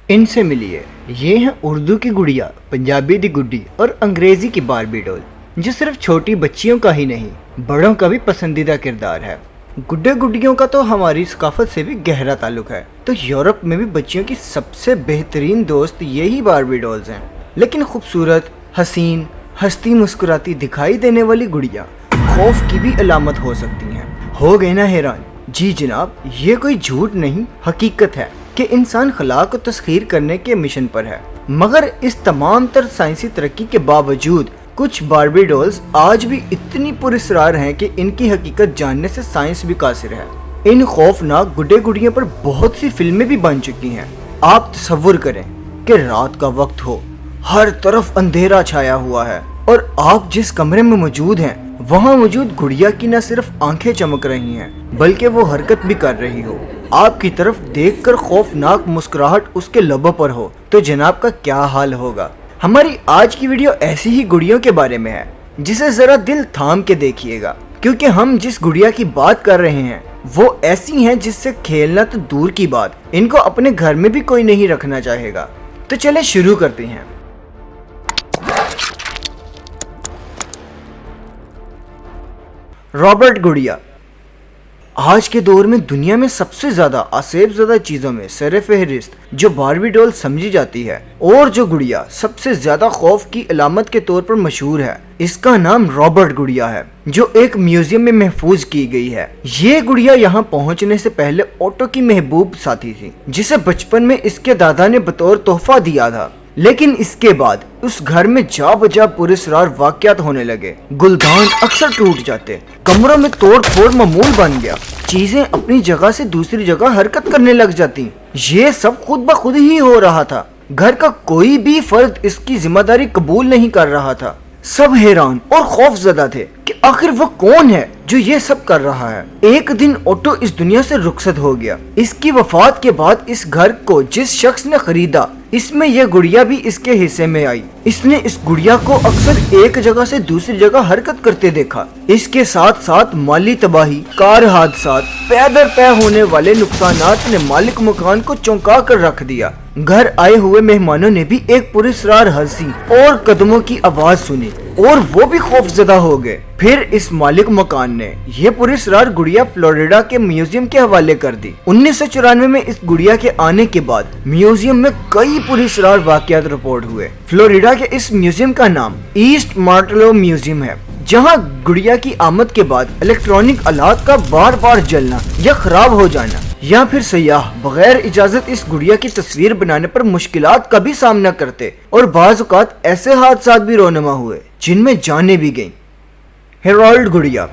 ان سے ملیے، یہ ہیں اردو کی گڑیا، پنجابی دی گڈی اور انگریزی کی باربی ڈول، جو صرف چھوٹی بچیوں کا ہی نہیں بڑوں کا بھی پسندیدہ کردار ہے۔ گڈے گڈیوں کا تو ہماری ثقافت سے بھی گہرا تعلق ہے، تو یورپ میں بھی بچیوں کی سب سے بہترین دوست یہی باربی ڈولز ہیں۔ لیکن خوبصورت، حسین، ہستی مسکراتی دکھائی دینے والی گڑیا خوف کی بھی علامت ہو سکتی ہیں۔ ہو گئے نا حیران؟ جی جناب، یہ کوئی جھوٹ نہیں، حقیقت ہے کہ انسان خلا کو تسخیر کرنے کے مشن پر ہے، مگر اس تمام تر سائنسی ترقی کے باوجود کچھ باربی ڈولز آج بھی اتنی پراسرار ہیں کہ ان کی حقیقت جاننے سے سائنس بھی قاصر ہے۔ ان خوفناک گڈے گڈیوں پر بہت سی فلمیں بھی بن چکی ہیں۔ آپ تصور کریں کہ رات کا وقت ہو، ہر طرف اندھیرا چھایا ہوا ہے اور آپ جس کمرے میں موجود ہیں وہاں موجود گڑیا کی نہ صرف آنکھیں چمک رہی ہیں بلکہ وہ حرکت بھی کر رہی ہو، آپ کی طرف دیکھ کر خوفناک مسکراہٹ اس کے لبوں پر ہو، تو جناب کا کیا حال ہوگا؟ ہماری آج کی ویڈیو ایسی ہی گڑیوں کے بارے میں ہے، جسے ذرا دل تھام کے دیکھیے گا، کیونکہ ہم جس گڑیا کی بات کر رہے ہیں وہ ایسی ہیں جس سے کھیلنا تو دور کی بات، ان کو اپنے گھر میں بھی کوئی نہیں رکھنا چاہے گا۔ تو چلے شروع کرتے ہیں۔ رابرٹ گڑیا آج کے دور میں دنیا میں سب سے زیادہ آسیب زدہ چیزوں میں سر فہرست جو باربی ڈول سمجھی جاتی ہے، اور جو گڑیا سب سے زیادہ خوف کی علامت کے طور پر مشہور ہے، اس کا نام رابرٹ گڑیا ہے، جو ایک میوزیم میں محفوظ کی گئی ہے۔ یہ گڑیا یہاں پہنچنے سے پہلے اوٹو کی محبوب ساتھی تھی، جسے بچپن میں اس کے دادا نے بطور تحفہ دیا تھا، لیکن اس کے بعد اس گھر میں جا بجا پراسرار واقعات ہونے لگے۔ گلدان اکثر ٹوٹ جاتے، کمروں میں توڑ پھوڑ معمول بن گیا، چیزیں اپنی جگہ سے دوسری جگہ حرکت کرنے لگ جاتی۔ یہ سب خود بخود ہی ہو رہا تھا، گھر کا کوئی بھی فرد اس کی ذمہ داری قبول نہیں کر رہا تھا۔ سب حیران اور خوف زدہ تھے کہ آخر وہ کون ہے جو یہ سب کر رہا ہے۔ ایک دن اوٹو اس دنیا سے رخصت ہو گیا۔ اس کی وفات کے بعد اس گھر کو جس شخص نے خریدا، اس میں یہ گڑیا بھی اس کے حصے میں آئی۔ اس نے اس گڑیا کو اکثر ایک جگہ سے دوسری جگہ حرکت کرتے دیکھا۔ اس کے ساتھ ساتھ مالی تباہی، کار حادثات، پے در پے ہونے والے نقصانات نے مالک مکان کو چونکا کر رکھ دیا۔ گھر آئے ہوئے مہمانوں نے بھی ایک پراسرار ہنسی اور قدموں کی آواز سنی اور وہ بھی خوف زدہ ہو گئے۔ پھر اس مالک مکان نے یہ پراسرار گڑیا فلوریڈا کے میوزیم کے حوالے کر دی۔ 1994 میں اس گڑیا کے آنے کے بعد میوزیم میں کئی پراسرار واقعات رپورٹ ہوئے۔ فلوریڈا کے اس میوزیم کا نام ایسٹ مارٹلو میوزیم ہے، جہاں گڑیا کی آمد کے بعد الیکٹرانک آلات کا بار بار جلنا یا خراب ہو جانا، یا پھر سیاح بغیر اجازت اس گڑیا کی تصویر بنانے پر مشکلات کا بھی سامنا کرتے، اور بعض اوقات ایسے حادثات بھی رونما ہوئے جن میں جانیں بھی گئیں۔ ہیرالڈ گڑیا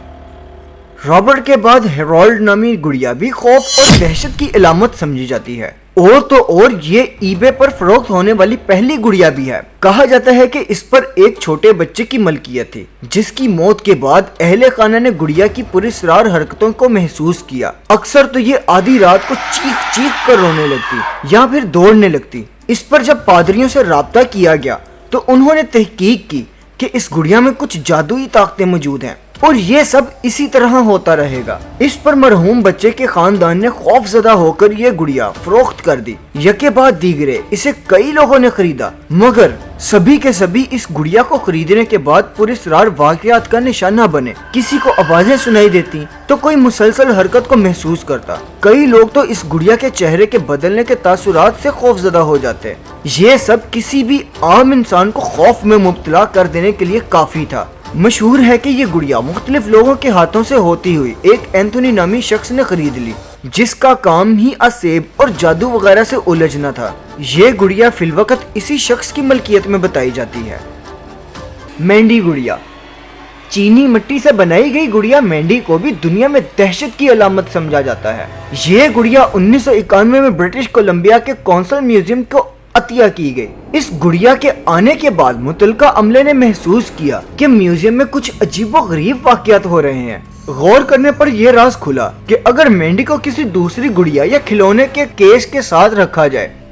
رابرٹ کے بعد ہیرالڈ نامی گڑیا بھی خوف اور دہشت کی علامت سمجھی جاتی ہے، اور تو اور یہ ای بے پر فروخت ہونے والی پہلی گڑیا بھی ہے۔ کہا جاتا ہے کہ اس پر ایک چھوٹے بچے کی ملکیت تھی، جس کی موت کے بعد اہل خانہ نے گڑیا کی پراسرار حرکتوں کو محسوس کیا۔ اکثر تو یہ آدھی رات کو چیخ چیخ کر رونے لگتی یا پھر دوڑنے لگتی۔ اس پر جب پادریوں سے رابطہ کیا گیا تو انہوں نے تحقیق کی کہ اس گڑیا میں کچھ جادوئی طاقتیں موجود ہیں، اور یہ سب اسی طرح ہوتا رہے گا۔ اس پر مرحوم بچے کے خاندان نے خوف زدہ ہو کر یہ گڑیا فروخت کر دی۔ یکے بعد دیگرے اسے کئی لوگوں نے خریدا، مگر سبھی کے سبھی اس گڑیا کو خریدنے کے بعد پراسرار واقعات کا نشانہ بنے۔ کسی کو آوازیں سنائی دیتی تو کوئی مسلسل حرکت کو محسوس کرتا۔ کئی لوگ تو اس گڑیا کے چہرے کے بدلنے کے تاثرات سے خوف زدہ ہو جاتے۔ یہ سب کسی بھی عام انسان کو خوف میں مبتلا کر دینے کے لیے کافی تھا۔ مشہور ہے کہ یہ گڑیا مختلف لوگوں کے ہاتھوں سے ہوتی ہوئی ایک اینتھونی نامی شخص نے خرید لی، جس کا کام ہی اسیب اور جادو وغیرہ سے الجھنا تھا۔ یہ گڑیا فی الوقت اسی شخص کی ملکیت میں بتائی جاتی ہے۔ مینڈی گڑیا چینی مٹی سے بنائی گئی گڑیا مینڈی کو بھی دنیا میں دہشت کی علامت سمجھا جاتا ہے۔ یہ گڑیا 1991 میں برٹش کولمبیا کے کونسل میوزیم کو عطیہ کی گئی۔ اس گڑیا کے آنے کے بعد متعلقہ عملے نے محسوس کیا کہ میوزیم میں کچھ عجیب و غریب واقعات ہو رہے ہیں۔ غور کرنے پر یہ راز کھلا کہ اگر مینڈی کو کسی دوسری گڑیا یا کھلونے کے کیس کے ساتھ رکھا جائے